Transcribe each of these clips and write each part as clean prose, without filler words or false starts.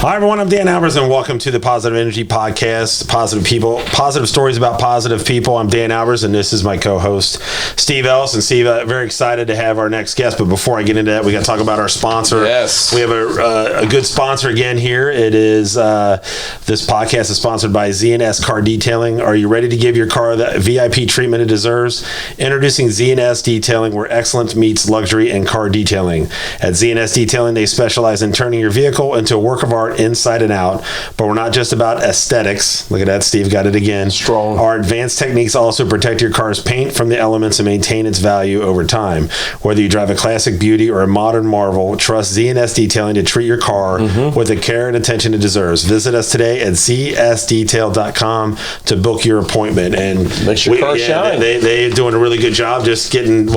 Hi, everyone. I'm Dan Albers, and welcome to the Positive Energy Podcast. Positive people, positive stories about positive people. I'm Dan Albers, and this is my co-host, Steve Ellis. And Steve, very excited to have our next guest. But before I get into that, we got to talk about our sponsor. Yes. We have a good sponsor again here. It is this podcast is sponsored by Z&S Car Detailing. Are you ready to give your car the VIP treatment it deserves? Introducing Z&S Detailing, where excellence meets luxury and car detailing. At Z&S Detailing, they specialize in turning your vehicle into a work of art inside and out. But we're not just about aesthetics. Look at that, Steve got it again. Strong. Our advanced techniques also protect your car's paint from the elements and maintain its value over time. Whether you drive a classic beauty or a modern marvel, trust Z&S Detailing to treat your car with the care and attention it deserves. Visit us today at csdetail.com to book your appointment. And makes your car shine. They're doing a really good job just getting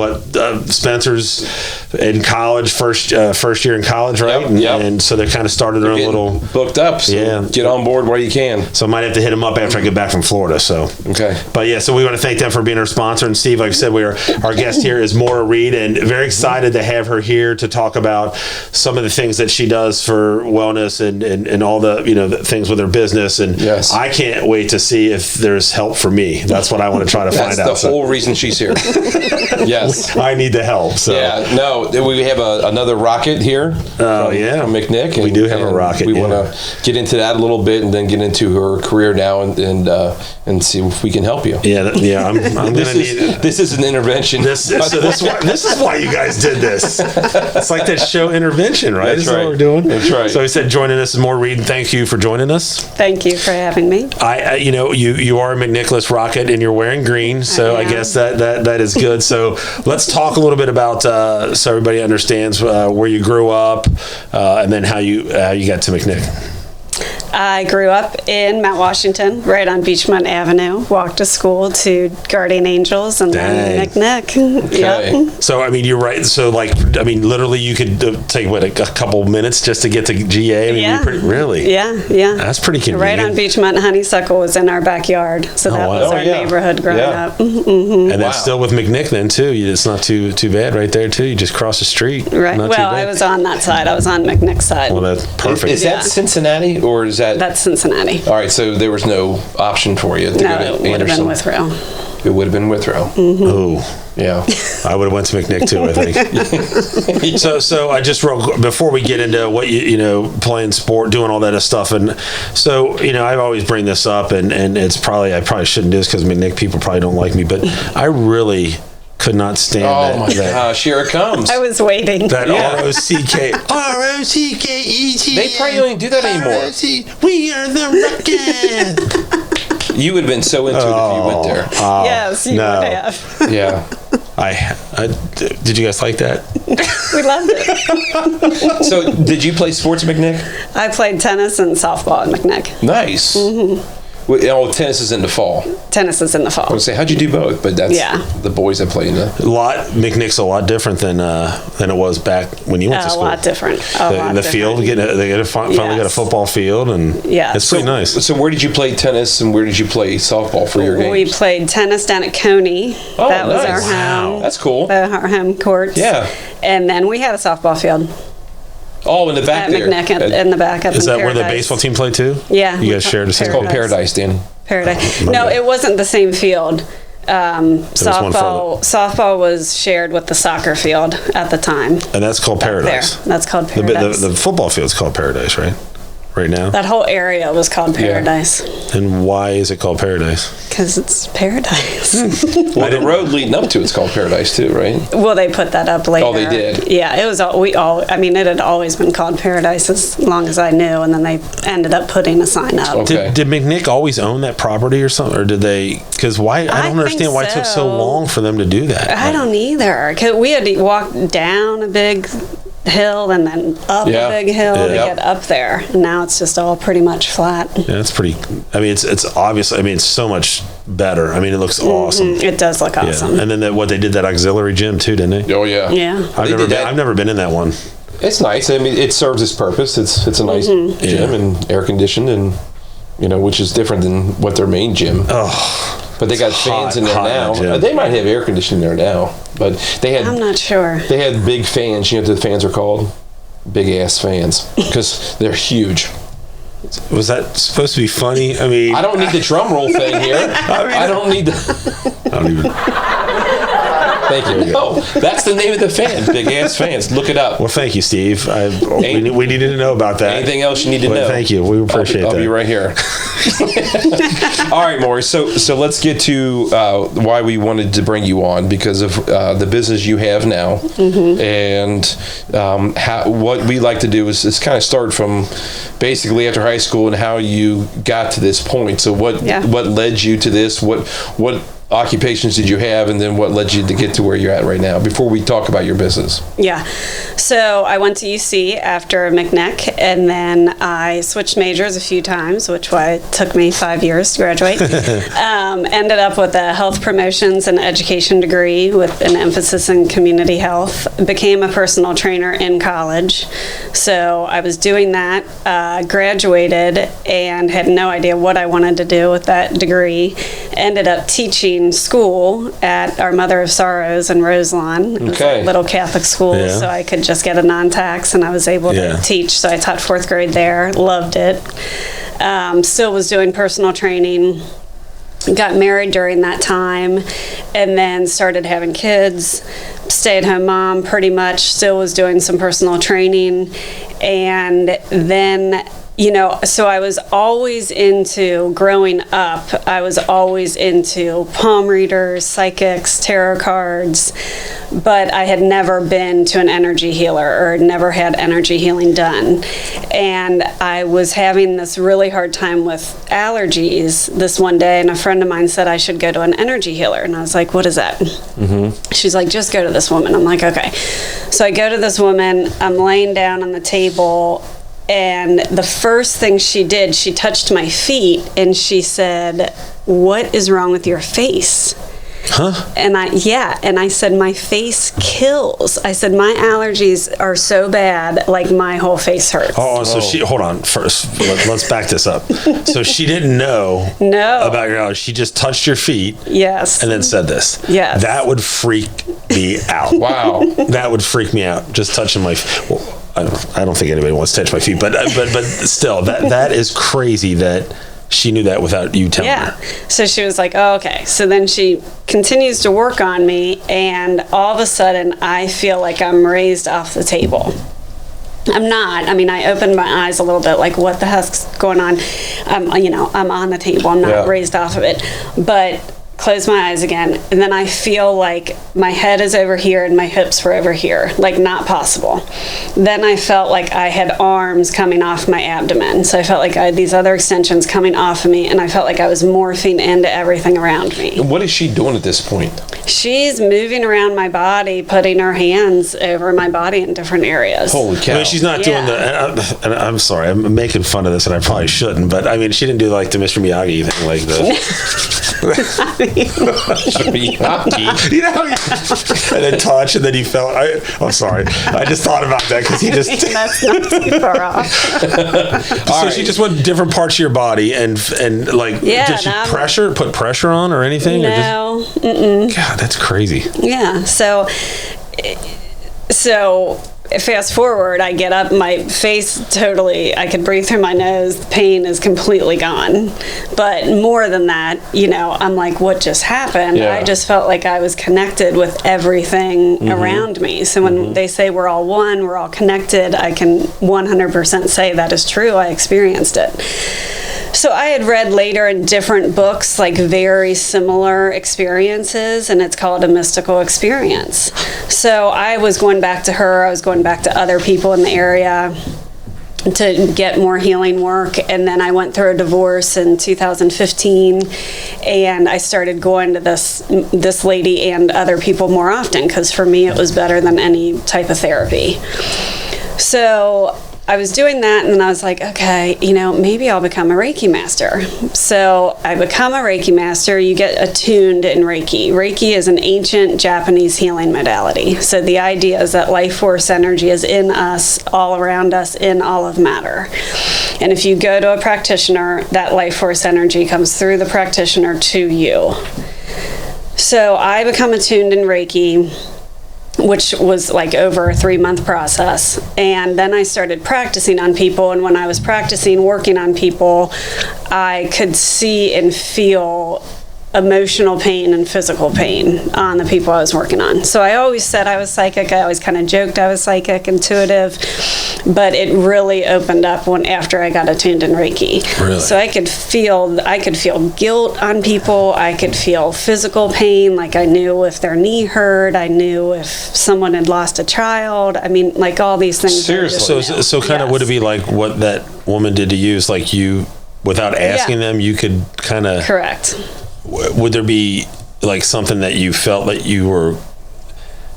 Spencer's in college, first year in college, right? Yep. And so they kind of started their own little booked up. So get on board while you can. So I might have to hit them up after I get back from Florida. So okay. But yeah, so we want to thank them for being our sponsor. And Steve, like I said, our guest here is Moira Reed, and very excited to have her here to talk about some of the things that she does for wellness and all the the things with her business. And yes. I can't wait to see if there's help for me. That's what I want to try to find out. That's the whole reason she's here. Yes. I need the help. So yeah, no, we have another rocket here. Oh yeah, from McNick. We do have a rocket. We want to get into that a little bit, and then get into her career now, and see if we can help you. Yeah. I'm gonna need. This is an intervention. This is why you guys did this. It's like that show Intervention, right? That's right. What we're doing. That's right. So he said, joining us is Moira Reed. Thank you for joining us. Thank you for having me. You are a McNicholas rocket, and you're wearing green, so I guess that is good. So let's talk a little bit about so everybody understands where you grew up, and then how you got to McNick. I grew up in Mount Washington, right on Beachmont Avenue. Walked to school to Guardian Angels and then McNick. Okay. Yep. So, you're right. So, literally, you could take, a couple minutes just to get to GA? Really? Yeah. That's pretty convenient. Right on Beachmont. Honeysuckle was in our backyard. So that was our neighborhood growing up. Mm-hmm. And that's still with McNick then, too. It's not too bad right there, too. You just cross the street. Right. I was on that side. I was on McNick's side. Well, that's perfect. Is that Cincinnati, or is that? That's Cincinnati. All right, so there was no option for you to go to Anderson. It would have been Withrow. It would have been Withrow. Mm-hmm. Oh. Yeah. I would have went to McNick too, I think. So I just before we get into what playing sport, doing all that stuff, and so I always bring this up, and it's I probably shouldn't do this because McNick people probably don't like me, but I really could not stand that. Oh my gosh, here it comes. I was waiting. That ROCK. They probably don't even do that anymore. We are the rocket. You would have been so into it if you went there. Yes, you would have. Yeah. Did you guys like that? We loved it. So, did you play sports at McNick? I played tennis and softball at McNick. Nice. Mm-hmm. Tennis is in the fall. Tennis is in the fall. I would say, how'd you do both? But that's the boys that play in the... McNick's a lot different than it was back when you went to school. A lot different. The field, they finally got a football field, and it's pretty nice. So where did you play tennis, and where did you play softball for your games? We played tennis down at Coney. Oh, that was nice. our home. That's cool. Our home courts. Yeah. And then we had a softball field. Oh, in the back there. At McNick, in the back. Is that where the baseball team played too? Yeah. You guys shared the same. It's called Paradise, Danny. Paradise. No, it wasn't the same field. Softball was shared with the soccer field at the time. And that's called Paradise. That's called Paradise. The football field's called Paradise, right? Right now? That whole area was called Paradise. Yeah. And why is it called Paradise? Because it's paradise. Well, the road leading up to it's called Paradise too, right? Well, they put that up later. Oh, they did? Yeah, it was it had always been called Paradise as long as I knew, and then they ended up putting a sign up. Okay. Did McNick always own that property or something? Or did they, because why, I don't understand why it took so long for them to do that. I don't either. Because we had to walk down a big hill and then up a big hill to get up there. And now it's just all pretty much flat. Yeah, it's pretty. It's obvious. It's so much better. It looks awesome. It does look awesome. Yeah. And then they did that auxiliary gym too, didn't they? Oh yeah. Yeah. I've never been in that one. It's nice. It serves its purpose. It's a nice gym and air conditioned, and which is different than what their main gym. Oh. But they got fans in there now. They might have air conditioning there now, but they had. I'm not sure. They had big fans. You know what the fans are called? Big ass fans, because they're huge. Was that supposed to be funny? I mean, I don't need the drum roll thing here. I don't need the... I don't even... Thank you. No, that's the name of the fans, Big Ass Fans. Look it up. Well, thank you, Steve. We needed to know about that. Anything else you need to know? Thank you. We appreciate that. I'll be right here. All right, Maury. So let's get to why we wanted to bring you on, because of the business you have now, and what we like to do is kind of start from basically after high school and how you got to this point. So what led you to this? What occupations did you have, and then what led you to get to where you're at right now, before we talk about your business? Yeah. So I went to UC after McNeck, and then I switched majors a few times, which why it took me 5 years to graduate. Ended up with a health promotions and education degree with an emphasis in community health. Became a personal trainer in college. So I was doing that, graduated, and had no idea what I wanted to do with that degree. Ended up teaching school at our Mother of Sorrows in Roselawn. It was a little Catholic school, so I could just get a non-tax, and I was able to teach. So I taught 4th grade there, loved it. Still was doing personal training. Got married during that time, and then started having kids. Stay-at-home mom, pretty much. Still was doing some personal training, and then so I was always into, growing up, I was always into palm readers, psychics, tarot cards, but I had never been to an energy healer or never had energy healing done. And I was having this really hard time with allergies this one day, and a friend of mine said I should go to an energy healer. And I was like, what is that? She's like, just go to this woman. I'm like, okay. So I go to this woman, I'm laying down on the table, and the first thing she did, she touched my feet and she said, what is wrong with your face? Huh? And I said, my face kills. I said, my allergies are so bad, like my whole face hurts. So hold on first. Let's back this up. So she didn't know about your allergies. She just touched your feet. Yes. And then said this. Yes. That would freak me out. Wow. That would freak me out. Just touching my I don't think anybody wants to touch my feet, but still, that is crazy that she knew that without you telling her. So she was like, oh, okay. So then she continues to work on me, and all of a sudden I feel like I'm raised off the table. I'm not. I mean, I opened my eyes a little bit, like, what the heck's going on? I'm on the table. I'm not raised off of it. But close my eyes again, and then I feel like my head is over here and my hips were over here, like not possible. Then I felt like I had arms coming off my abdomen, so I felt like I had these other extensions coming off of me, and I felt like I was morphing into everything around me. And what is she doing at this point? She's moving around my body, putting her hands over my body in different areas. Holy cow. I mean, she's not doing and I'm sorry, I'm making fun of this, and I probably shouldn't, but I mean, she didn't do like the Mr. Miyagi thing, like the you know, and then touch, and then he fell. I'm sorry, I just thought about that because he just. That's not too far off. So she just went different parts of your body, and like, did she put pressure on or anything? No. Or just, God, that's crazy. Yeah. So fast forward, I get up, my face totally, I could breathe through my nose, the pain is completely gone. But more than that, I'm like, what just happened? Yeah. I just felt like I was connected with everything around me. So when they say we're all one, we're all connected, I can 100% say that is true. I experienced it. So I had read later in different books, like very similar experiences, and it's called a mystical experience. So I was going back to her, I was going back to other people in the area to get more healing work, and then I went through a divorce in 2015, and I started going to this lady and other people more often, because for me it was better than any type of therapy. So I was doing that, and then I was like, okay, maybe I'll become a Reiki master. So I become a Reiki master. You get attuned in Reiki. Reiki is an ancient Japanese healing modality. So the idea is that life force energy is in us, all around us, in all of matter. And if you go to a practitioner, that life force energy comes through the practitioner to you. So I become attuned in Reiki. which was like over a 3-month process. And then I started practicing on people. And when I was practicing working on people, I could see and feel emotional pain and physical pain on the people I was working on. So I always said I was psychic. I always kind of joked I was psychic, intuitive, but it really opened up after I got attuned in Reiki. Really? So I could feel guilt on people. I could feel physical pain, like I knew if their knee hurt. I knew if someone had lost a child. I mean, like all these things. Seriously? So kind of would it be like what that woman did to you? Is like you, without asking them, you could kind of... Correct. Would there be like something that you felt that you were,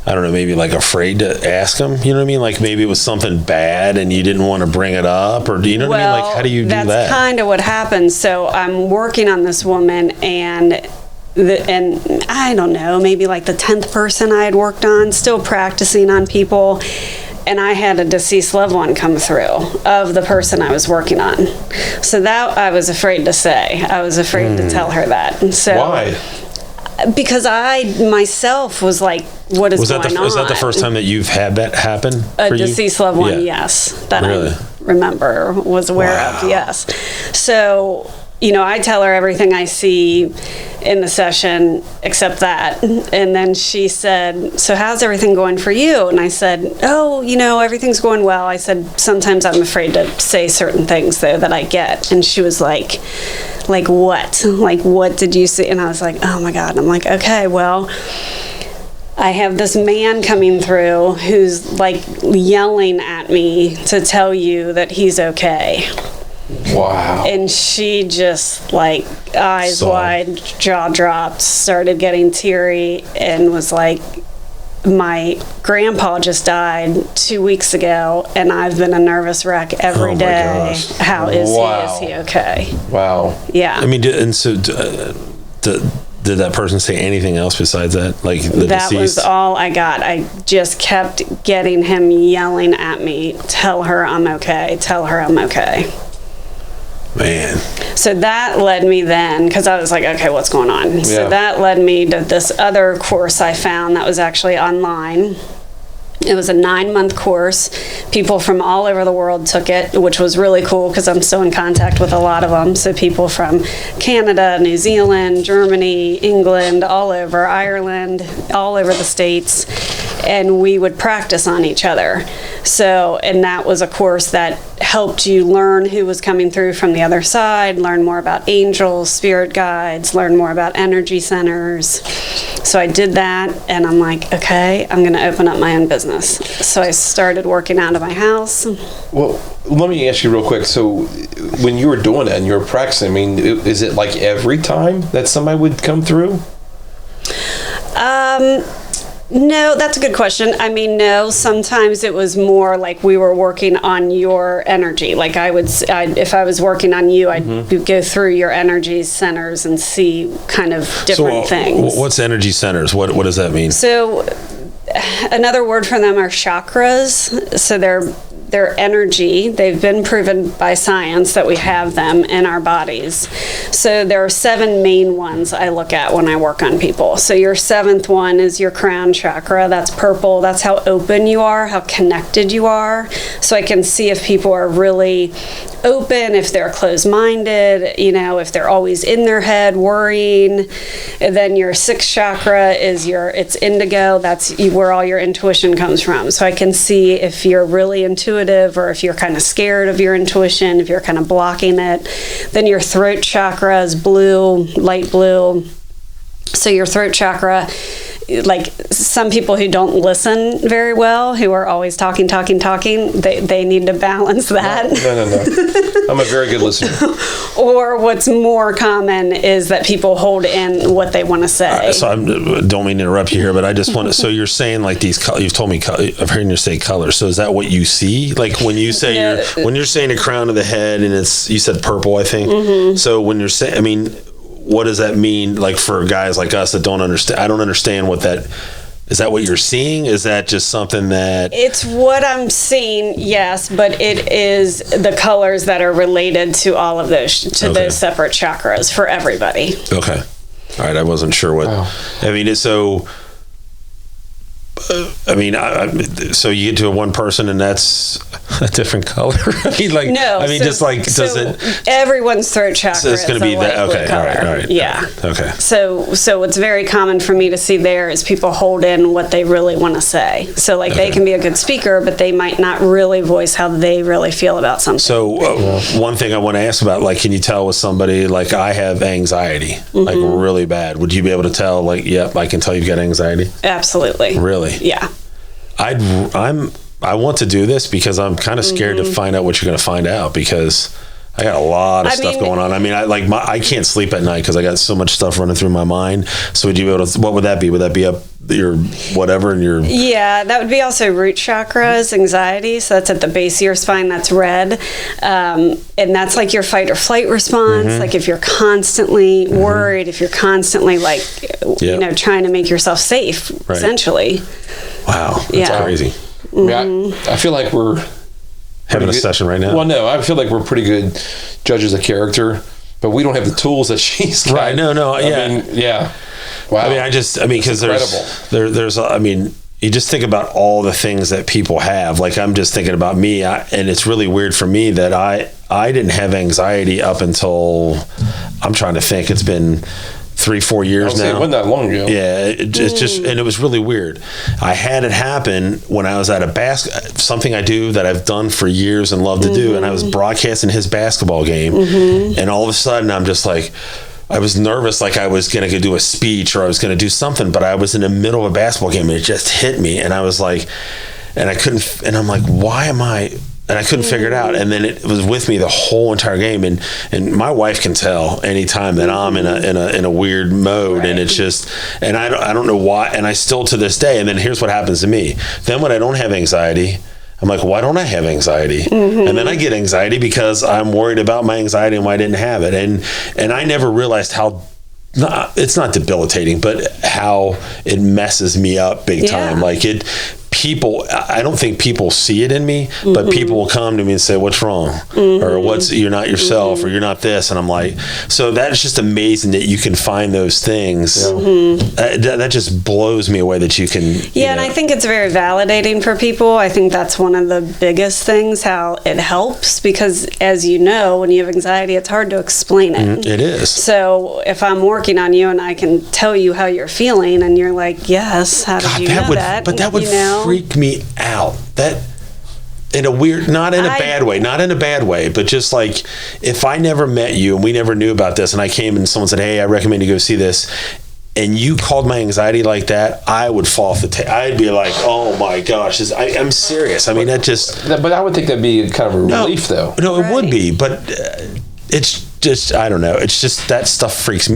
I don't know, maybe like afraid to ask them? You know what I mean? Like maybe it was something bad and you didn't want to bring it up, or do you know what I mean? Like how do you do that? That's kind of what happened. So I'm working on this woman, and I don't know, maybe like the 10th person I had worked on, still practicing on people. And I had a deceased loved one come through of the person I was working on. So that I was afraid to say. I was afraid to tell her that. And so, why? Because I myself was like, what is going on? Was that the first time that you've had that happen A for you? deceased loved one, Yeah. yes. That Really? I remember, was aware of, yes. So, I tell her everything I see in the session except that. And then she said, so how's everything going for you? And I said, oh, everything's going well. I said, sometimes I'm afraid to say certain things, though, that I get. And she was like what? Like, what did you see? And I was like, oh, my God. And I'm like, okay, well, I have this man coming through who's, like, yelling at me to tell you that he's okay. Wow. And she just, like, eyes wide, jaw dropped, started getting teary, and was like, my grandpa just died 2 weeks ago, and I've been a nervous wreck every day. Gosh. How is he? Is he okay? Wow. Yeah. I mean, did that person say anything else besides that? Like the that deceased? was all I got. I just kept getting him yelling at me, tell her I'm okay, tell her I'm okay. Man. So that led me then, because I was like, okay, what's going on? Yeah. So that led me to this other course I found that was actually online. It was a 9-month course. People from all over the world took it, which was really cool because I'm still in contact with a lot of them. So people from Canada, New Zealand, Germany, England, all over, Ireland, all over the States. And we would practice on each other. So, and that was a course that helped you learn who was coming through from the other side, learn more about angels, spirit guides, learn more about energy centers. So I did that, and I'm like, okay, I'm going to open up my own business. So I started working out of my house. Well, let me ask you real quick. So when you were doing that and you were practicing, I mean, is it like every time that somebody would come through? No, that's a good question. I mean, no, sometimes it was more like we were working on your energy. Like if I was working on you, I'd go through your energy centers and see kind of different things. What's energy centers? What does that mean? So another word for them are chakras. So they're energy. They've been proven by science that we have them in our bodies. So there are 7 main ones I look at when I work on people. So your 7th one is your crown chakra. That's purple. That's how open you are, how connected you are. So I can see if people are really open, if they're closed-minded, if they're always in their head worrying. And then your 6th chakra is it's indigo. That's where all your intuition comes from. So I can see if you're really intuitive, or if you're kind of scared of your intuition, if you're kind of blocking it. Then your throat chakra is blue, light blue. So your throat chakra, like some people who don't listen very well, who are always talking, they need to balance that. No. I'm a very good listener. Or what's more common is that people hold in what they want to say. So I don't mean to interrupt you here, but I just want to. So you're saying like these. You've told me. I've heard you say colors. So is that what you see? Like when you say when you're saying the crown of the head, and you said purple, I think. Mm-hmm. So when you're saying, I mean, what does that mean? Like for guys like us that don't understand, I don't understand what that. Is that what you're seeing? Is that just something that... It's what I'm seeing, yes, but it is the colors that are related to all of those, those separate chakras for everybody. Okay. All right, I wasn't sure what... Wow. I mean, so... I mean, so you get to a one person and that's a different color. I mean, like, no. I mean, so, just like, does so it? Everyone's throat chakra. So it's going to be that. Okay, all right. Yeah. Okay. So what's very common for me to see there is people hold in what they really want to say. So like they can be a good speaker, but they might not really voice how they really feel about something. So one thing I want to ask about, like, can you tell with somebody like I have anxiety, like really bad? Would you be able to tell? Like, yep, I can tell you've got anxiety. Absolutely. Really? Yeah. I want to do this because I'm kind of scared to find out what you're going to find out, because I got a lot of stuff going on. I mean, I can't sleep at night because I got so much stuff running through my mind. So would you be able to, what would that be? Would that be up your whatever and your... Yeah, that would be also root chakras, anxiety. So that's at the base of your spine. That's red. And that's like your fight or flight response. Like if you're constantly worried, if you're constantly like, you know, trying to make yourself safe, essentially. Wow, that's crazy. I mean, I feel like we're having a session right now. Well, no, I feel like we're pretty good judges of character, but we don't have the tools that she's got. Right? No, I mean, yeah. Wow. I mean, because there's I mean, you just think about all the things that people have. Like, I'm just thinking about me, and it's really weird for me that I didn't have anxiety up until, I'm trying to think, it's been 3-4 years now. It wasn't that long ago. Yeah, it's just, and it was really weird. I had it happen when I was at something I do that I've done for years and love to do, and I was broadcasting his basketball game, and all of a sudden I'm just like, I was nervous, like I was going to do a speech or I was going to do something, but I was in the middle of a basketball game and it just hit me, and I was like, and I couldn't, and I'm like, why am I? And I couldn't figure it out. And then it was with me the whole entire game. And my wife can tell anytime that I'm in a weird mode. And it's just, and I don't know why. And I still to this day. And then here's what happens to me. Then when I don't have anxiety, I'm like, why don't I have anxiety? And then I get anxiety because I'm worried about my anxiety and why I didn't have it. And I never realized how, it's not debilitating, but how it messes me up big time. Like I don't think people see it in me, but people will come to me and say, what's wrong? Or you're not yourself, or you're not this. And I'm like, so that's just amazing that you can find those things. That just blows me away that you can. And I think it's very validating for people. I think that's one of the biggest things, how it helps, because as you know, when you have anxiety, it's hard to explain it. It is. So if I'm working on you and I can tell you how you're feeling and you're like, yes, how did you know that? But that would freak me out. That in a weird, not in a bad way, but just like if I never met you and we never knew about this, and I came and someone said, hey, I recommend you go see this, and you called my anxiety like that, I would fall off the table. I'd be like, oh my gosh, I'm serious. I mean, that just... But I would think that'd be kind of a relief, though. No, it would be, but it's just, I don't know. It's just that stuff freaks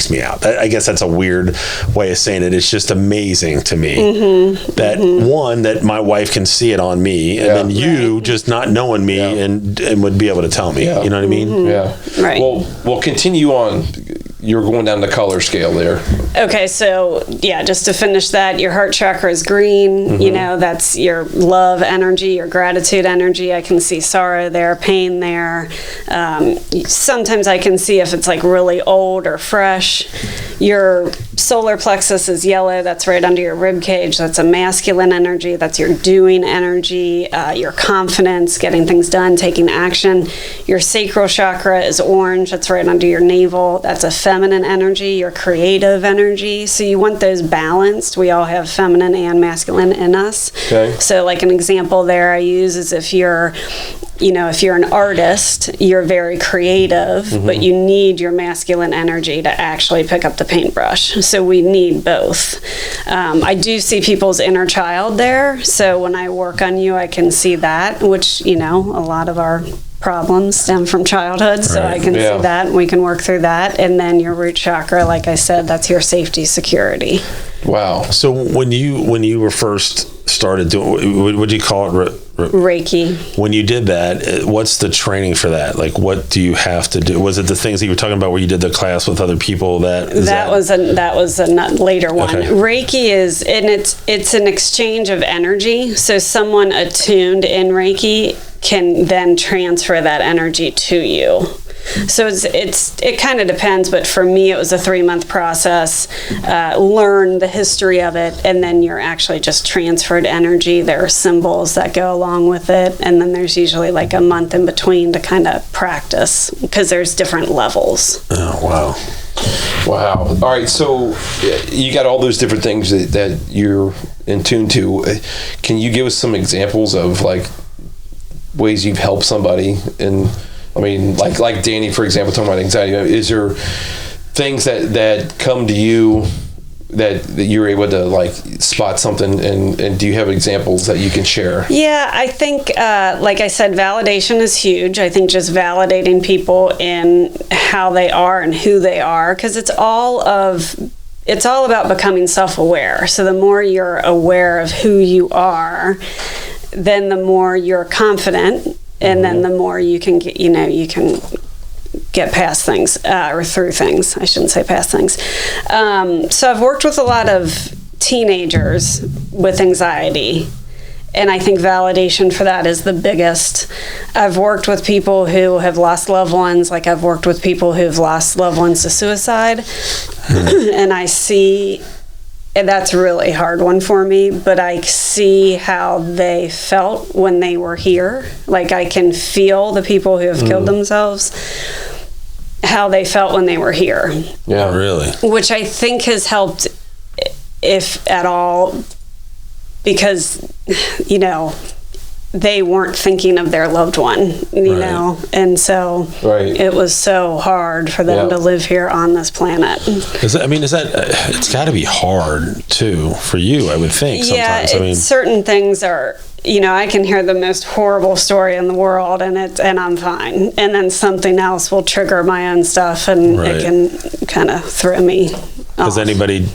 me out. I guess that's a weird way of saying it. It's just amazing to me that my wife can see it on me, and then you just not knowing me and would be able to tell me. You know what I mean? Yeah. Right. Well, we'll continue on. You're going down the color scale there. Okay, so just to finish that, your heart chakra is green. You know, that's your love energy, your gratitude energy. I can see sorrow there, pain there. Sometimes I can see if it's like really old or fresh. Your solar plexus is yellow. That's right under your rib cage. That's a masculine energy. That's your doing energy, your confidence, getting things done, taking action. Your sacral chakra is orange. That's right under your navel. That's a feminine energy, your creative energy. So you want those balanced. We all have feminine and masculine in us. Okay. So like an example there I use is if you're an artist, you're very creative, but you need your masculine energy to actually pick up the paintbrush. So we need both. I do see people's inner child there. So when I work on you, I can see that, which, a lot of our problems stem from childhood. So I can see that, and we can work through that. And then your root chakra, like I said, that's your safety, security. Wow. So when you were first started doing, what do you call it? Reiki. When you did that, what's the training for that? Like, what do you have to do? Was it the things that you were talking about where you did the class with other people? That was a later one. Okay. Reiki is, and it's an exchange of energy. So someone attuned in Reiki can then transfer that energy to you. So it kind of depends, but for me, it was a 3-month process. Learn the history of it, and then you're actually just transferred energy. There are symbols that go along with it, and then there's usually like a month in between to kind of practice because there's different levels. Oh, wow. Wow. All right. So you got all those different things that you're in tune to. Can you give us some examples of like ways you've helped somebody? And I mean, like Danny, for example, talking about anxiety. Is there things that come to you that you're able to like spot something, and do you have examples that you can share? Yeah, I think, like I said, validation is huge. I think just validating people in how they are and who they are, because it's all about becoming self-aware. So the more you're aware of who you are, then the more you're confident, and then the more you can get, you can get past things, or through things. I shouldn't say past things. So I've worked with a lot of teenagers with anxiety, and I think validation for that is the biggest. I've worked with people who have lost loved ones, like I've worked with people who've lost loved ones to suicide, and I see, and that's a really hard one for me, but I see how they felt when they were here. Like I can feel the people who have killed themselves, how they felt when they were here. Yeah, really. Which I think has helped, if at all, because, they weren't thinking of their loved one, know, and so it was so hard for them to live here on this planet. It's got to be hard too for you, I would think. Sometimes. Certain things are, I can hear the most horrible story in the world, and I'm fine, and then something else will trigger my own stuff, and it can kind of throw me off. Has anybody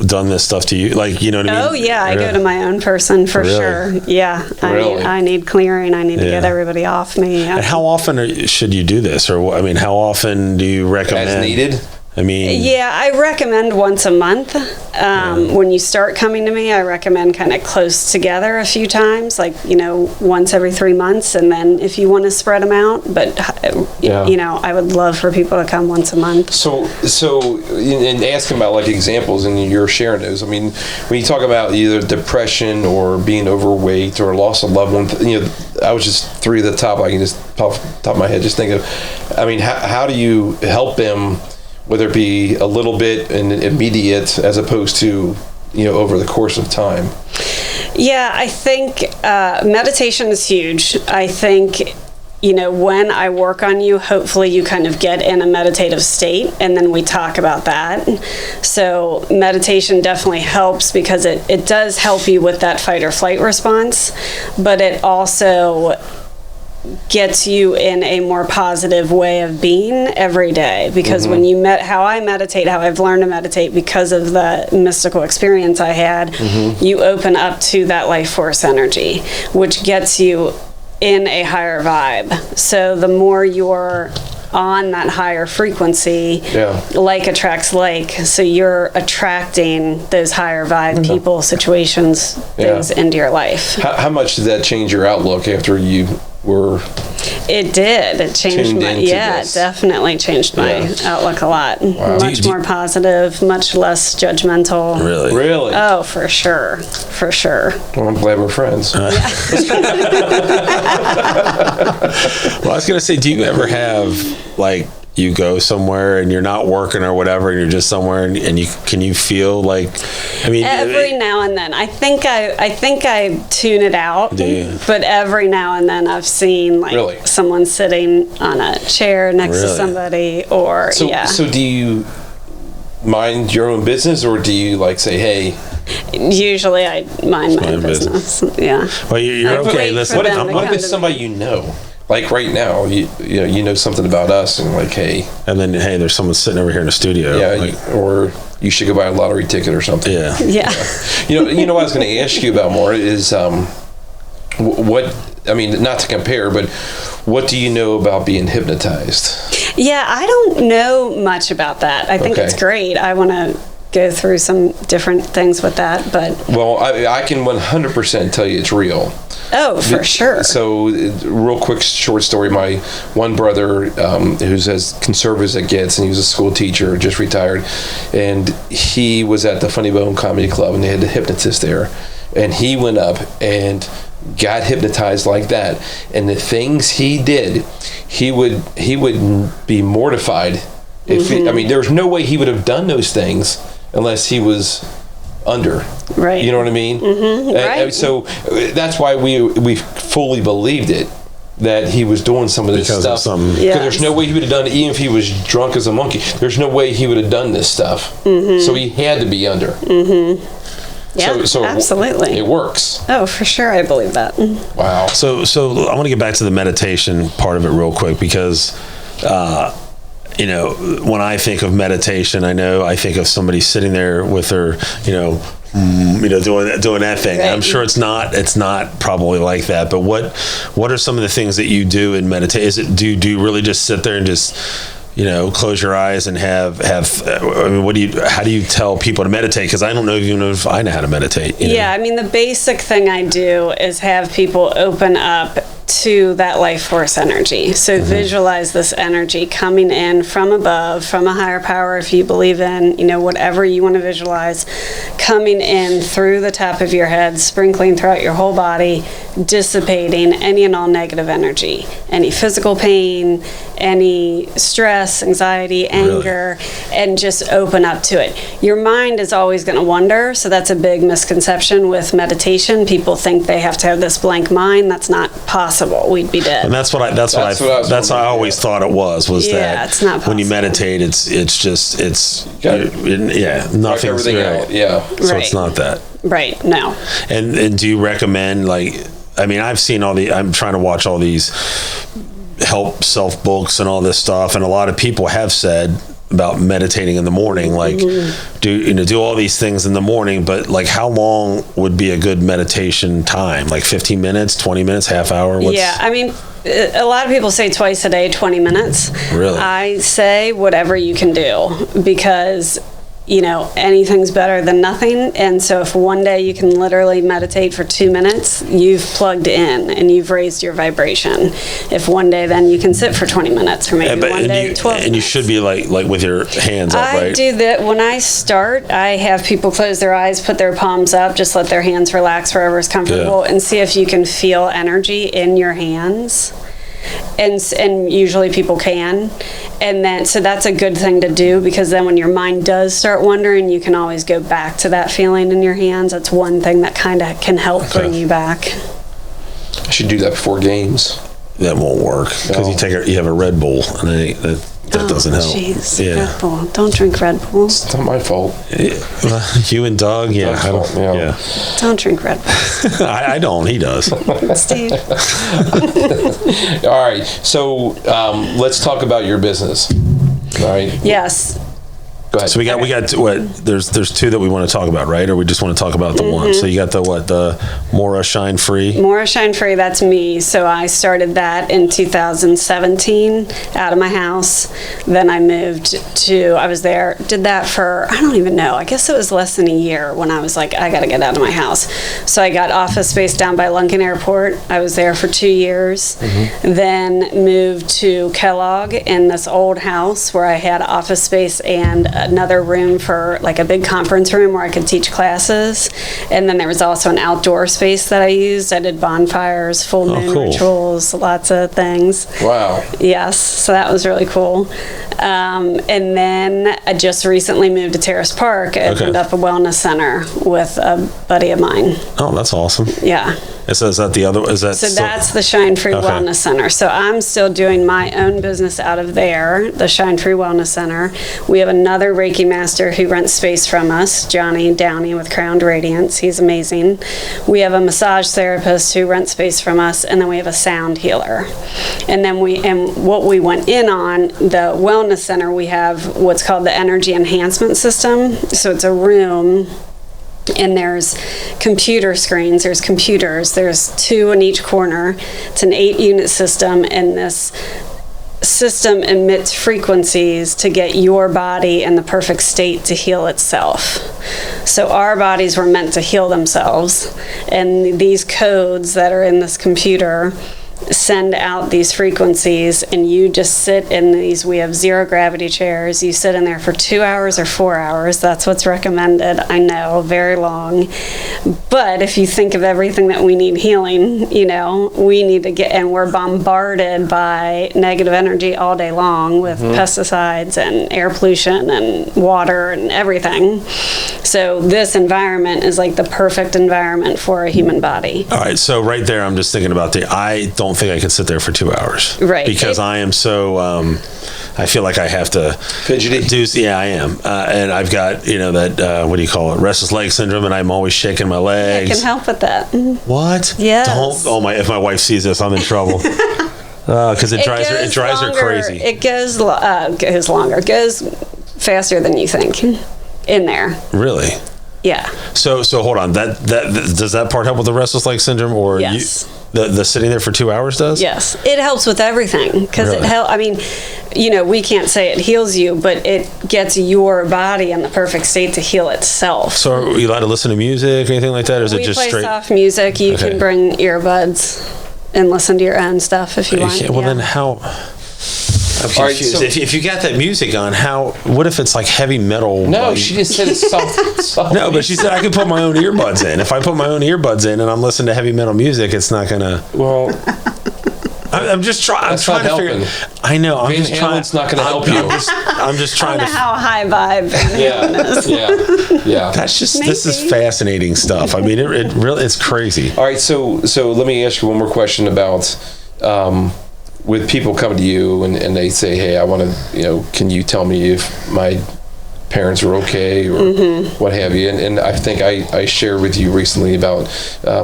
done this stuff to you? Like, you know what I mean? Oh yeah, I go to my own person for sure. Yeah, I need clearing. I need to get everybody off me. And how often should you do this, or how often do you recommend? As needed. I recommend once a month. When you start coming to me, I recommend kind of close together a few times, like, once every 3 months. And then if you want to spread them out, but, I would love for people to come once a month. So and asking about like examples, and you're sharing those. When you talk about either depression or being overweight or loss of loved one, I was just three at the top. I can just pop top of my head, just think of, how do you help them? Whether it be a little bit and immediate as opposed to, over the course of time? Yeah, I think meditation is huge. I think, when I work on you, hopefully you kind of get in a meditative state, and then we talk about that. So meditation definitely helps because it does help you with that fight or flight response, but it also gets you in a more positive way of being every day, because when you how I meditate, how I've learned to meditate because of the mystical experience I had, you open up to that life force energy, which gets you in a higher vibe. So the more you're on that higher frequency, like attracts like, so you're attracting those higher vibe people, situations, things into your life. How much did that change your outlook after you were? It did. It changed my, it definitely changed my outlook a lot. Wow. Much more positive, much less judgmental. Really? Oh, for sure. For sure. Well, I'm glad we're friends. Well, I was going to say, do you ever have, like, you go somewhere and you're not working or whatever, and you're just somewhere, and can you feel like, every now and then I think I tune it out, but every now and then I've seen like someone sitting on a chair next to somebody, or so do you mind your own business, or do you like say, hey? Usually I mind my own business. Yeah. Well, you're okay. Listen, what if it's somebody you know? Like right now, you know something about us, and like, hey. And then, hey, there's someone sitting over here in the studio. Yeah, or you should go buy a lottery ticket or something. Yeah. You know what I was going to ask you about more is what, not to compare, but what do you know about being hypnotized? Yeah, I don't know much about that. I think it's great. I want to go through some different things with that. But Well, I can 100% tell you it's real. oh, for sure. So, real quick, short story. My one brother, who's as conservative as it gets, and he was a school teacher, just retired, and he was at the Funny Bone Comedy Club, and they had a hypnotist there, and he went up and got hypnotized like that, and the things he did, he would be mortified. If I mean, there's no way he would have done those things unless he was under. Right. You know what I mean? Right. So that's why we fully believed it, that he was doing some of this Because of stuff. some- Because there's no way he would have done it, even if he was drunk as a monkey. There's no way he would have done this stuff. So he had to be under. Yeah, So absolutely. It works. Oh, for sure. I believe that. Wow. So I want to get back to the meditation part of it real quick because, when I think of meditation, I think of somebody sitting there with their, doing that thing. Right. I'm sure it's not probably like that. But what are some of the things that you do in meditation? Do you really just sit there and just close your eyes and have I mean, how do you tell people to meditate? Because I don't know even if I know how to meditate. Yeah, I mean, the basic thing I do is have people open up to that life force energy. So visualize this energy coming in from above, from a higher power, if you believe in, whatever you want to visualize, coming in through the top of your head, sprinkling throughout your whole body, dissipating any and all negative energy, any physical pain, any stress, anxiety, anger, and just open up to it. Your mind is always going to wander, so that's a big misconception with meditation. People think they have to have this blank mind. That's not possible. We'd be dead. And that's what I always thought it was that it's not when you possible. meditate, nothing's everything right. out. Yeah. So Right. it's not that. Right. No. And do you recommend I've seen I'm trying to watch all these help self books and all this stuff, and a lot of people have said about meditating in the morning, do all these things in the morning, but how long would be a good meditation time? 15 minutes, 20 minutes, half hour? Yeah, I mean, a lot of people say twice a day, 20 minutes. Really? I say whatever you can do, because anything's better than nothing. And so if one day you can literally meditate for 2 minutes, you've plugged in and you've raised your vibration. If one day then you can sit for 20 minutes, or maybe one day 12 minutes. And you should be like with your hands up, right? I do that when I start. I have people close their eyes, put their palms up, just let their hands relax wherever is comfortable, and see if you can feel energy in your hands. And usually people can, and then so that's a good thing to do, because then when your mind does start wandering, you can always go back to that feeling in your hands. That's one thing that kind of can help bring you back. I should do that before games. That won't work because you have a Red Bull, and that doesn't help. Jeez, Yeah. Red Bull. Don't drink Red Bull. It's not my fault. You and Doug, yeah, Doug's I don't, fault, yeah. Don't drink Red Bull, I don't. He does. Steve. All right. So let's talk about your business. All right. Yes. Go ahead. So we got what? There's two that we want to talk about, right? Or we just want to talk about the one? So you got the Moira Shine Free. Moira Shine Free, that's me. So I started that in 2017 out of my house. Then I moved I was there, did that for, I don't even know, I guess it was less than a year when I was like, I got to get out of my house. So I got office space down by Lunken Airport. I was there for 2 years. Then moved to Kellogg in this old house where I had office space and another room for a big conference room where I could teach classes. And then there was also an outdoor space that I used. I did bonfires, full moon rituals, lots of things. Wow. Yes, so that was really cool. And then I just recently moved to Terrace Park. I opened up a wellness center with a buddy of mine. Oh, that's awesome. Yeah. So is that the other? So that's the Shine Free Wellness Center. So I'm still doing my own business out of there, the Shine Free Wellness Center. We have another Reiki master who rents space from us, Johnny Downey with Crowned Radiance. He's amazing. We have a massage therapist who rents space from us, and then we have a sound healer. And then what we went in on, the wellness center, we have what's called the energy enhancement system. So it's a room, and there's computer screens, there's computers, there's 2 in each corner. It's an 8-unit system, and this system emits frequencies to get your body in the perfect state to heal itself. So our bodies were meant to heal themselves, and these codes that are in this computer send out these frequencies, and you just sit in these, we have 0 gravity chairs, you sit in there for 2 hours or 4 hours. That's what's recommended. I know, very long, but if you think of everything that we need healing, you know, we need to get, and we're bombarded by negative energy all day long with pesticides and air pollution and water and everything. So this environment is like the perfect environment for a human body. All right, so right there, I'm just thinking about I don't think I could sit there for 2 hours. Right. Because I am so, I feel like I have to. Fidgety? Yeah, I am. And I've got, you know, that, what do you call it, restless leg syndrome, and I'm always shaking my legs. It can help with that. What? Yes. If my wife sees this, I'm in trouble. Because it drives her crazy. It goes longer. It goes faster than you think in there. Really? Yeah. So hold on. That does that part help with the restless leg syndrome, or yes. The sitting there for 2 hours does? Yes, it helps with everything because Really? I mean, you know, we can't say it heals you, but it gets your body in the perfect state to heal itself. So are you allowed to listen to music or anything like that, or is it just We play straight? soft music. You Okay. can bring earbuds and listen to your own stuff if you want. Well, yeah. then how? I'm All right, confused. so- if you got that music on, what if it's like heavy metal? No, like- she just said it's soft. No, but she said I could put my own earbuds in. If I put my own earbuds in and I'm listening to heavy metal music, it's not gonna. Well, I'm just trying. I'm That's trying not to figure. helping. I know. I'm Van just trying. Halen's not gonna help you. I'm just I trying don't know to. how high vibe Van Halen is. yeah. That's just. This is Maybe. fascinating stuff. I mean, it really. It's crazy. All right, so let me ask you one more question about with people come to you and they say, hey, I want to, you know, can you tell me if my parents are okay or what have you? And I think I shared with you recently about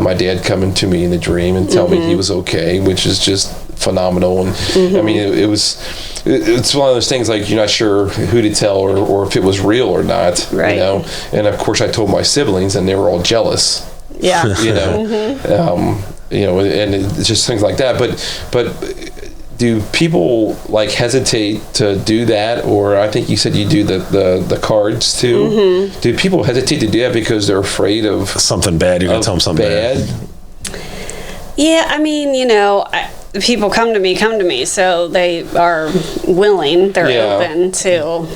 my dad coming to me in a dream and tell me he was okay, which is just phenomenal. And I mean, it's one of those things like you're not sure who to tell or if it was real or not, Right. you know? And of course I told my siblings and they were all jealous. Yeah. You know, you know, and it's just things like that. But do people like hesitate to do that? Or I think you said you do the cards too. Do people hesitate to do that because they're afraid of Something bad. You're gonna tell them something bad. Yeah, I mean, you know, people come to me, so they are willing, they're Yeah. open to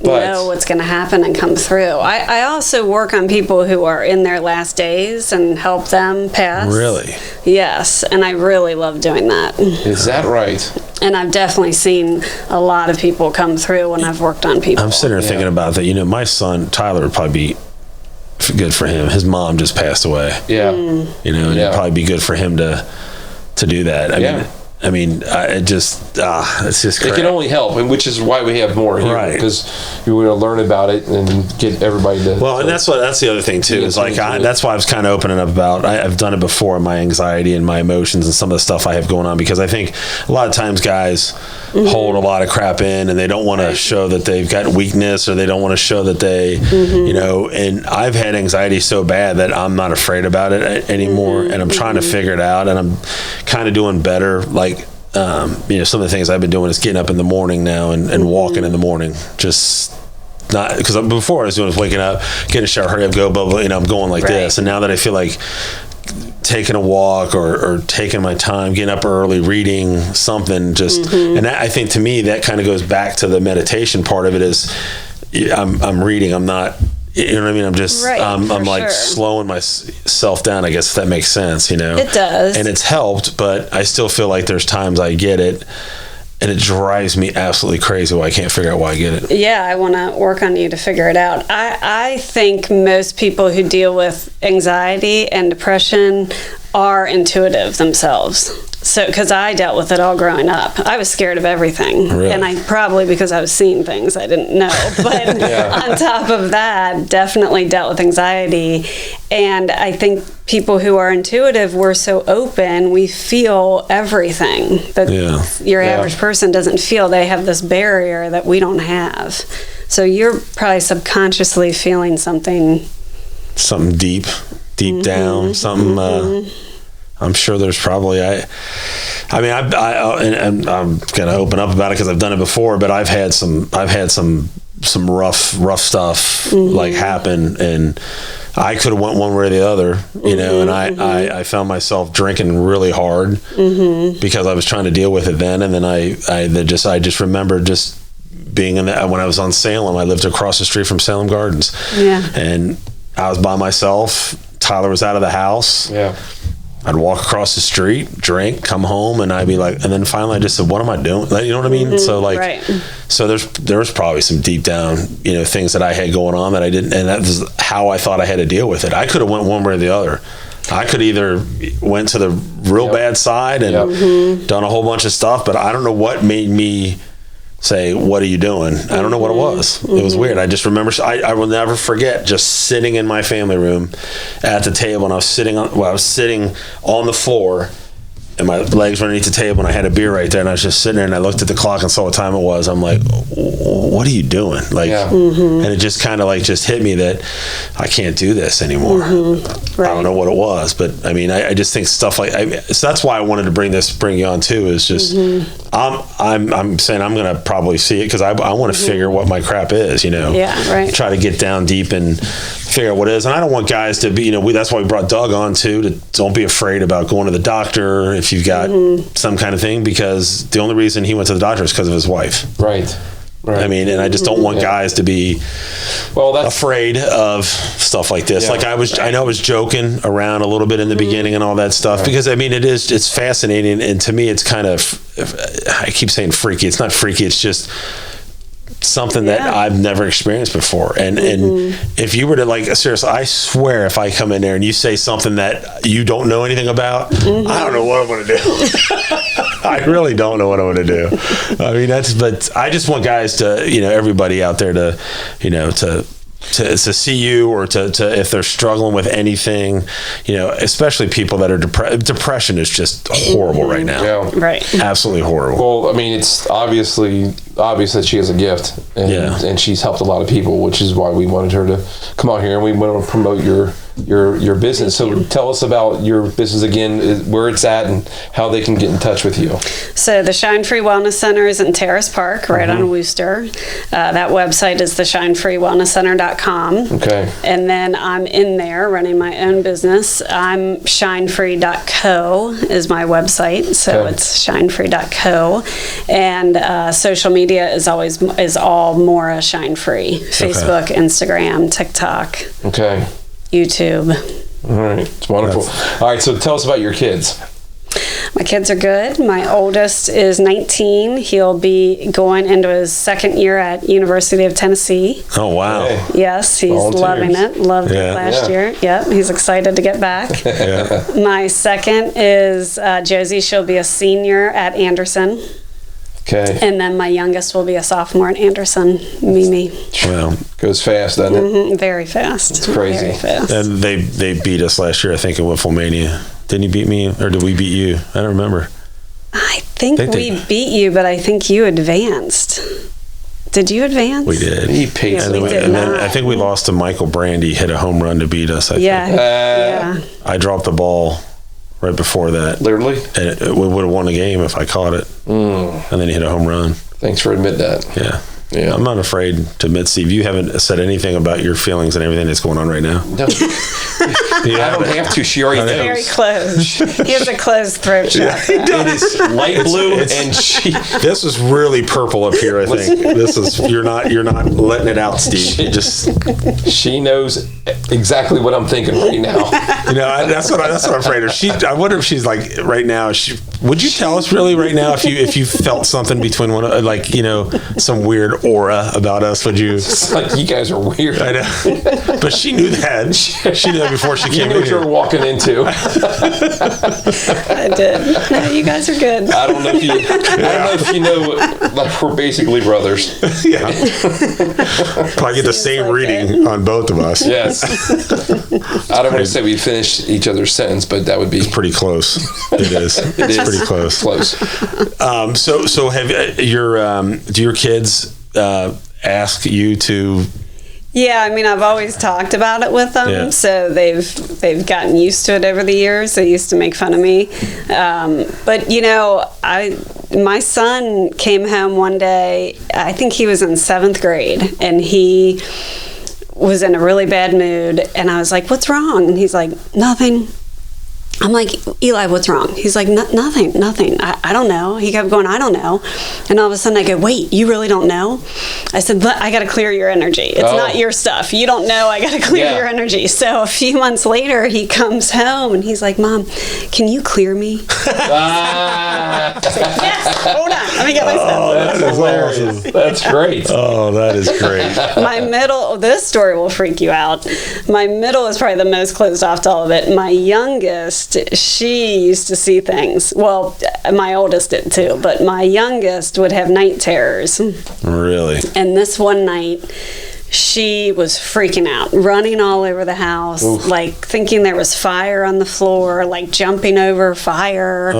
But- know what's going to happen and come through. I also work on people who are in their last days and help them pass. Really? Yes, and I really love doing that. Is that right? And I've definitely seen a lot of people come through when I've worked on people. I'm sitting there thinking about that. You know, my son Tyler would probably be good for him. His mom just passed away. Yeah. You know, and Yeah. it'd probably be good for him to do that. I mean, it's just It crazy. can only help, and which is why we have more here, Right. because you want to learn about it and get everybody to. Well, and that's the other thing too. Is like that's why I was kind of opening up about. I've done it before, my anxiety and my emotions and some of the stuff I have going on, because I think a lot of times guys hold a lot of crap in and they don't want to show that they've got weakness, or they don't want to show that they, you know. And I've had anxiety so bad that I'm not afraid about it anymore, and I'm trying to figure it out, and I'm kind of doing better. Like, you know, some of the things I've been doing is getting up in the morning now and walking in the morning. Just not because before I was doing was waking up, getting a shower, hurry up, go, blah, blah, you know, I'm going like this. And now that I feel like taking a walk or taking my time, getting up early, reading something, just, and that, I think to me, that kind of goes back to the meditation part of it is I'm reading, I'm not, you know what I mean? I'm just, I'm like slowing myself down, I guess, if that makes sense, you know? It does. And it's helped, but I still feel like there's times I get it and it drives me absolutely crazy why I can't figure out why I get it. Yeah, I want to work on you to figure it out. I think most people who deal with anxiety and depression are intuitive themselves. So, because I dealt with it all growing up. I was scared of everything. Really? And I probably, because I was seeing things I didn't know. But on top of that, definitely dealt with anxiety. And I think people who are intuitive, we're so open, we feel everything that your average person doesn't feel. They have this barrier that we don't have. So you're probably subconsciously feeling something deep down, something. I'm sure there's probably I mean, and I'm gonna open up about it because I've done it before, but I've had some rough stuff like happen, and I could have went one way or the other, you know, and I found myself drinking really hard because I was trying to deal with it then, and then I just remember just being when I was on Salem. I lived across the street from Salem Gardens, and I was by myself. Tyler was out of the house. Yeah. I'd walk across the street, drink, come home, and I'd be like, and then finally I just said, what am I doing? Like, you know what I mean? So like, so there was probably some deep down, you know, things that I had going on that I didn't, and that was how I thought I had to deal with it. I could have went one way or the other. I could either went to the real bad side and done a whole bunch of stuff, but I don't know what made me say, what are you doing? I don't know what it was. It was weird. I just remember, I will never forget just sitting in my family room at the table, and I was sitting on the floor, and my legs were underneath the table, and I had a beer right there, and I was just sitting there, and I looked at the clock and saw what time it was. I'm like, what are you doing? Like, and it just kind of like just hit me that I can't do this anymore. I don't know what it was, but I mean, I just think stuff like, so that's why I wanted to bring you on too, is just, I'm saying I'm going to probably see it because I want to figure what my crap is, you know, try to get down deep and figure out what it is. And I don't want guys to be, you know, that's why we brought Doug on too, to don't be afraid about going to the doctor if you've got some kind of thing, because the only reason he went to the doctor is because of his wife. Right. I mean, and I just don't want guys to be afraid of stuff like this. Like I know I was joking around a little bit in the beginning and all that stuff, because I mean, it's fascinating. And to me, it's kind of, I keep saying freaky. It's not freaky. It's just something that I've never experienced before. And if you were to, like, seriously, I swear if I come in there and you say something that you don't know anything about, I don't know what I'm going to do. I really don't know what I'm going to do. I mean, but I just want guys to, you know, everybody out there to, you know, to see you, or to if they're struggling with anything, you know, especially people that are depression is just horrible right now. Absolutely horrible. Well, I mean, it's obvious that she has a gift, and she's helped a lot of people, which is why we wanted her to come out here, and we want to promote your business. So tell us about your business again, where it's at, and how they can get in touch with you. So the Shine Free Wellness Center is in Terrace Park, right on Wooster. That website is theshinefreewellnesscenter.com. Okay. And then I'm in there running my own business. I'm shinefree.co is my website. So it's shinefree.co. And social media is all Moira Shine Free. Facebook, Instagram, TikTok. Okay. YouTube. All right. It's wonderful. All right. So tell us about your kids. My kids are good. My oldest is 19. He'll be going into his second year at University of Tennessee. Oh, wow. Hey. Yes, he's loving it. Loved it last year. Yep, he's excited to get back. My second is Josie. She'll be a senior at Anderson. Okay. And then my youngest will be a sophomore at Anderson, Mimi. Wow. Goes fast, doesn't it? Very fast. It's crazy. Very fast. And they beat us last year, I think, in Wifflemania. Didn't you beat me, or did we beat you? I don't remember. I think we beat you, but I think you advanced. Did you advance? We did. He paid. Yeah, and then I think we lost to Michael Brandy, hit a home run to beat us. I think. I dropped the ball right before that. Literally? And we would have won the game if I caught it. And then he hit a home run. Thanks for admitting that. Yeah. I'm not afraid to admit, Steve, you haven't said anything about your feelings and everything that's going on right now. No. I don't have to. She already knows. Very closed. He has a closed throat chakra. It is light blue, and this is really purple up here, I think. This is you're not letting it out, Steve. She knows exactly what I'm thinking right now. You know, that's what I'm afraid of. I wonder if she's like right now. Would you tell us really right now if you felt something between like, you know, some weird aura about us? Would you? It's like, you guys are weird. I know, but she knew that. She knew that before she came in. You knew what you were walking into. I did. No, you guys are good. I don't know if you know, like, we're basically brothers. Yeah. Probably get the same reading on both of us. Yes. I don't want to say we finished each other's sentence, but that would be pretty close. It is. It's pretty close. So have do your kids ask you to Yeah, I mean, I've always talked about it with them, Yeah. so they've gotten used to it over the years. They used to make fun of me, but my son came home one day. I think he was in 7th grade, and he was in a really bad mood. And I was like, "What's wrong?" And he's like, "Nothing." I'm like, "Eli, what's wrong?" He's like, nothing. I don't know. He kept going, "I don't know." And all of a sudden I go, "Wait, you really don't know?" I said, "I got to clear your energy. It's not your stuff. You don't know. I got to clear your energy." So a few months later, he comes home and he's like, "Mom, can you clear me?" Yes, hold on. Let me get my stuff. That's hilarious. That's great. Oh, that is great. My middle, this story will freak you out. My middle is probably the most closed off to all of it. My youngest, she used to see things. Well, my oldest did too, but my youngest would have night terrors. Really? And this one night, she was freaking out, running all over the house, like thinking there was fire on the floor, like jumping over fire.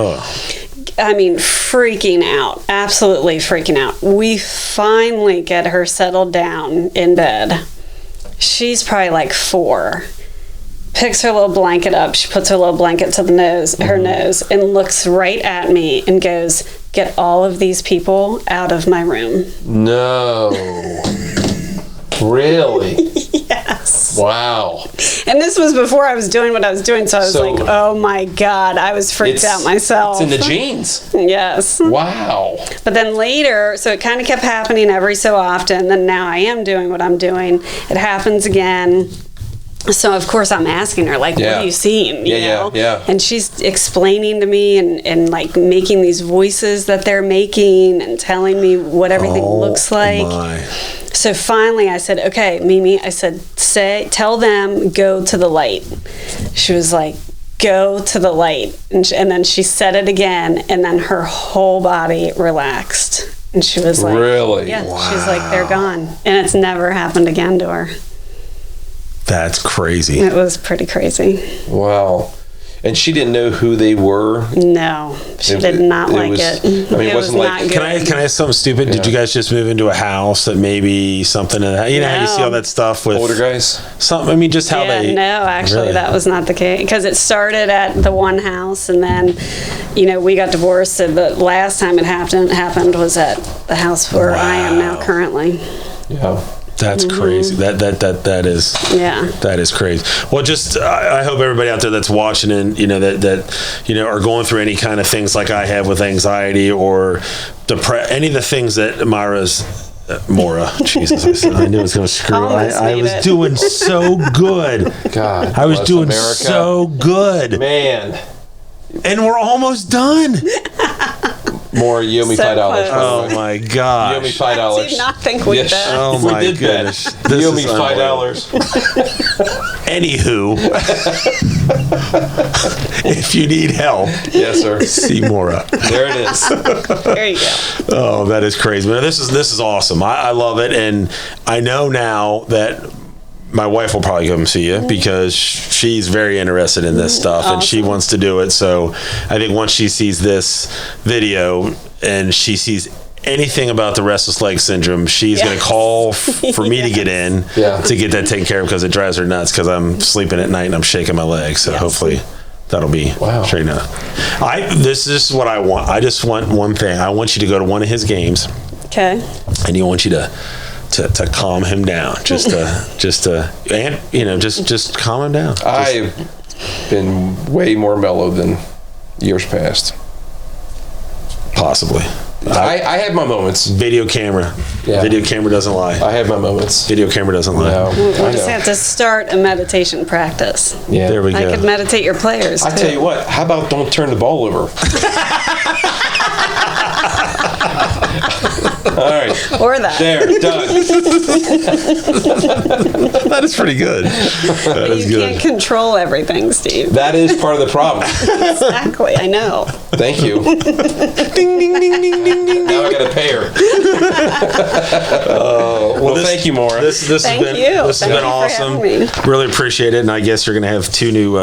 I mean, freaking out, absolutely freaking out. We finally get her settled down in bed. She's probably like 4. Picks her little blanket up. She puts her little blanket to her nose, and looks right at me and goes, "Get all of these people out of my room." No. Really? Yes. Wow. And this was before I was doing what I was doing, so I was like, "Oh my God," I was freaked out myself. It's in the genes. Yes. Wow. But then later, so it kind of kept happening every so often. Then now I am doing what I'm doing. It happens again. So of course I'm asking her, like, "What are you seeing?" You know? Yeah. And she's explaining to me and like making these voices that they're making and telling me what everything looks like. My. So finally I said, "Okay, Mimi," I said, tell them, go to the light." She was like, "Go to the light." And then she said it again, and then her whole body relaxed. And she was like, "Really?" Yeah. Wow. She's like, "They're gone." And it's never happened again to her. That's crazy. It was pretty crazy. Wow. And she didn't know who they were? No, she did not like it. I mean, it wasn't like, not Can I ask something stupid? Did you guys just move into a house that maybe something in that, how you see all that stuff with older guys? Something. I mean, just how they. No, actually, Really? that was not the case, because it started at the one house, and then, we got divorced. So the last time it happened was at the house where I am now currently. Yeah. That's crazy. That is. Yeah. That is crazy. Well, just I hope everybody out there that's watching and that are going through any kind of things like I have with anxiety or any of the things that Moira, Jesus, I knew it was going to screw. I was doing so good. God, I was doing America. so good, man. And we're almost done. More, you owe me So $5. close. Oh my gosh. You owe me $5. I did not think we did. Oh we my did goodness. that. You owe me $5. Anywho, if you need help, Yes, sir. see Moira. There it is. There you go. Oh, that is crazy. Man, this is awesome. I love it, and I know now that my wife will probably come see you because she's very interested in this stuff and she wants to do it. So I think once she sees this video and she sees anything about the restless leg syndrome, she's going to call for me to get in to get that taken care of, because it drives her nuts because I'm sleeping at night and I'm shaking my legs. So hopefully that'll be straightened out. This is what I want. I just want one thing. I want you to go to one of his games. Okay. And you want you to calm him down, just to calm him down. I've been way more mellow than years past. Possibly. I have my moments. Video camera. Yeah. Video camera doesn't lie. I have my moments. Video camera doesn't lie. No, We I just know. have to start a meditation practice. Yeah. There we go. I could meditate your players, I too. tell you what, how about don't turn the ball over? All right. Or that. There, done. That is pretty good. That is You good. can't control everything, Steve. That is part of the problem. Exactly, I know. Thank you. Ding, ding, ding, ding, ding, ding. Now I got to pay her. Well, thank you, Maura. This has Thank been you. this has Thank been you for awesome. having me. Really appreciate it, and I guess you're going to have two new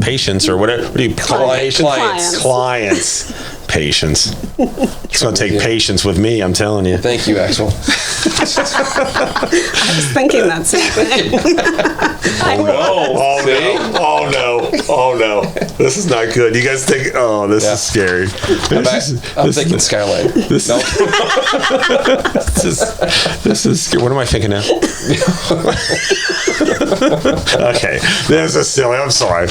patients or whatever. What do you call it? Clients. Clients. patience. It's going to take patience with me, I'm telling you. Thank you, Axel. I was thinking that same thing. Oh no. This is not good. You guys think, this is scary. I'm thinking Skyline. This is what am I thinking now? Okay, this is silly. I'm sorry.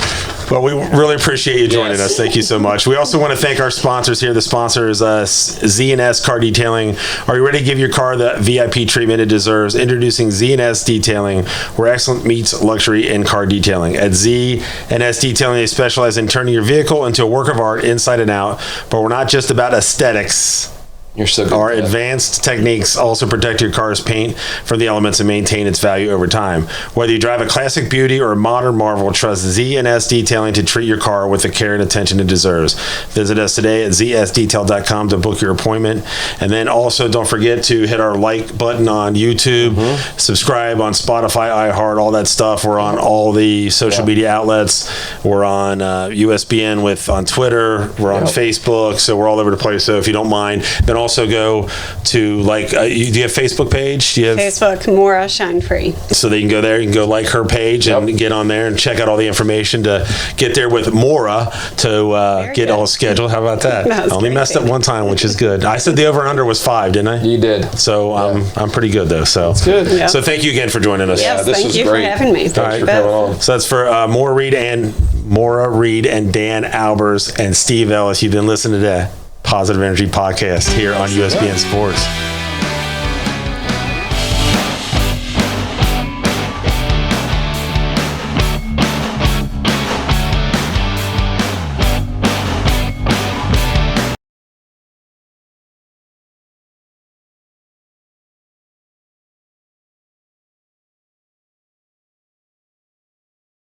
Well, we really appreciate you joining us. Thank you so much. We also want to thank our sponsors here. The sponsor is Z&S Car Detailing. Are you ready to give your car the VIP treatment it deserves? Introducing Z&S Detailing, where excellence meets luxury in car detailing. At Z&S Detailing, they specialize in turning your vehicle into a work of art inside and out, but we're not just about aesthetics. You're so good. Our advanced techniques also protect your car's paint from the elements and maintain its value over time. Whether you drive a classic beauty or a modern marvel, trust Z&S Detailing to treat your car with the care and attention it deserves. Visit us today at zsdetail.com to book your appointment. And then also don't forget to hit our like button on YouTube, subscribe on Spotify, iHeart, all that stuff. We're on all the social media outlets. We're on USBN on Twitter. We're on Facebook. So we're all over the place. So if you don't mind, then also go to do you have Facebook page? Do you have Facebook, Moira Shine Free. So they can go there. You can go like her page and get on there and check out all the information to get there with Moira to get all scheduled. How about that? I only messed up one time, which is good. I said the over and under was 5, didn't I? You did. So I'm pretty good though. So that's good. Yeah. So thank you again for joining us. Yes, this thank was you great. for having me. Thanks for coming on. So that's for Moira Reed and Dan Albers and Steve Ellis. You've been listening to the Positive Energy Podcast here on USBN Sports.